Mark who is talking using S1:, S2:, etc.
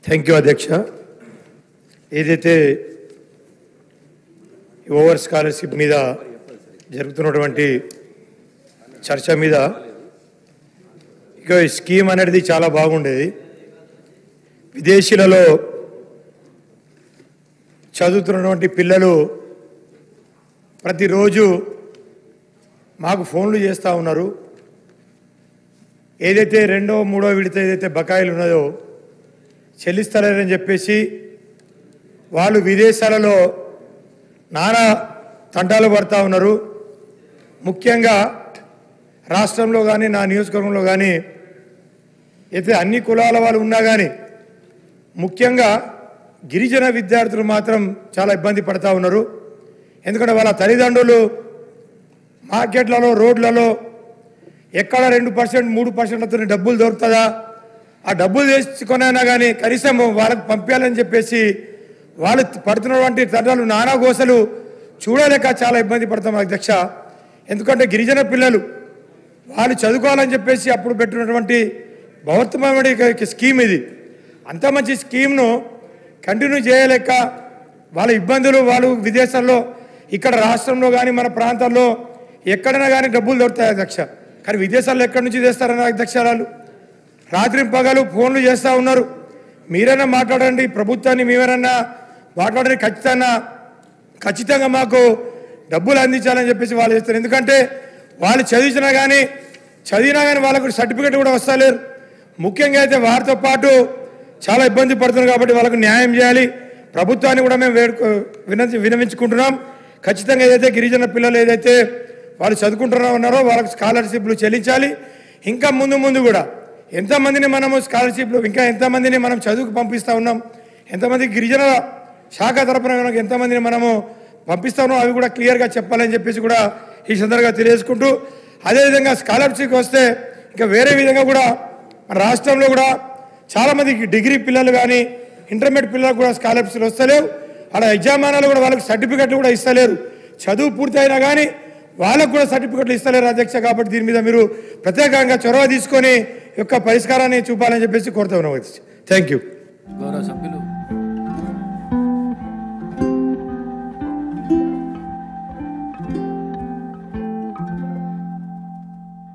S1: Thank you అధ్యక్ష. ఏదైతే over scholarship మీద జరుగుతున్నటువంటి చర్చ మీద ఇక ఈ స్కీమ్ అనేది చాలా బాగుండేది. విదేశీలలో చదువుతున్నటువంటి పిల్లలు ప్రతిరోజు మాకు ఫోన్లు చేస్తూ ఉన్నారు. ఏదైతే రెండో మూడో విడత ఏదైతే బకాయిలు ఉన్నదో చెల్లిస్తలేరని చెప్పేసి వాళ్ళు విదేశాలలో నానా తంటాలు పడుతూ ఉన్నారు. ముఖ్యంగా రాష్ట్రంలో కానీ నా నియోజకవర్గంలో కానీ అయితే అన్ని కులాల వాళ్ళు ఉన్నా కానీ ముఖ్యంగా గిరిజన విద్యార్థులు మాత్రం చాలా ఇబ్బంది పడుతూ ఉన్నారు. ఎందుకంటే వాళ్ళ తల్లిదండ్రులు మార్కెట్లలో రోడ్లలో ఎక్కడ 2% 3%తో డబ్బులు దొరుకుతుందా, ఆ డబ్బులు తెచ్చుకొనైనా కానీ కనీసం వాళ్ళకు పంపించాలని చెప్పేసి వాళ్ళు పడుతున్నటువంటి తండ్రులు నానా గోసలు చూడలేక చాలా ఇబ్బంది పడతాం అధ్యక్ష. ఎందుకంటే గిరిజన పిల్లలు వాళ్ళు చదువుకోవాలని చెప్పేసి అప్పుడు పెట్టినటువంటి బృహత్తమైన స్కీమ్ ఇది. అంత మంచి స్కీమ్ను కంటిన్యూ చేయలేక వాళ్ళ ఇబ్బందులు వాళ్ళు విదేశాల్లో ఇక్కడ రాష్ట్రంలో కానీ మన ప్రాంతాల్లో ఎక్కడైనా కానీ డబ్బులు దొరుకుతాయి అధ్యక్ష. కానీ విదేశాల్లో ఎక్కడి నుంచి చేస్తారన్న అధ్యక్షాలు రాత్రి పగలు ఫోన్లు చేస్తూ ఉన్నారు. మీరైనా మాట్లాడండి, ప్రభుత్వాన్ని మేమైనా మాట్లాడండి, ఖచ్చితంగా మాకు డబ్బులు అందించాలని చెప్పేసి వాళ్ళు చేస్తారు. ఎందుకంటే వాళ్ళు చదివినా కానీ వాళ్ళకు సర్టిఫికేట్ కూడా వస్తలేరు. ముఖ్యంగా అయితే వారితో పాటు చాలా ఇబ్బంది పడుతున్నారు కాబట్టి వాళ్ళకు న్యాయం చేయాలి. ప్రభుత్వాన్ని కూడా మేము వినవించుకుంటున్నాం. ఖచ్చితంగా ఏదైతే గిరిజన పిల్లలు ఏదైతే వాళ్ళు చదువుకుంటున్నారో వాళ్ళకు స్కాలర్షిప్లు చెల్లించాలి. ఇంకా ముందు కూడా ఎంతమందిని మనము స్కాలర్షిప్లు ఇంకా ఎంతమందిని మనం చదువుకు పంపిస్తూ ఉన్నాం, ఎంతమంది గిరిజన శాఖ తరపున ఎంతమందిని మనము పంపిస్తూ ఉన్నాం అవి కూడా క్లియర్గా చెప్పాలని చెప్పేసి కూడా ఈ సందర్భంగా తెలియజేసుకుంటూ, అదేవిధంగా స్కాలర్షిప్ వస్తే ఇంకా వేరే విధంగా కూడా మన రాష్ట్రంలో కూడా చాలామందికి డిగ్రీ పిల్లలు కానీ ఇంటర్మీడియట్ పిల్లలకు కూడా స్కాలర్షిప్లు వస్తలేవు. అలా యజమానాలు కూడా వాళ్ళకి సర్టిఫికెట్లు కూడా ఇస్తలేరు. చదువు పూర్తి అయినా కానీ వాళ్ళకు కూడా సర్టిఫికెట్లు ఇస్తలేరు అధ్యక్ష. కాబట్టి దీని మీద మీరు ప్రత్యేకంగా చొరవ తీసుకొని యొక్క పరిష్కారాన్ని చూపాలని చెప్పేసి కోరుతా ఉన్నాం. Thank you.
S2: గౌరవ సభ్యులు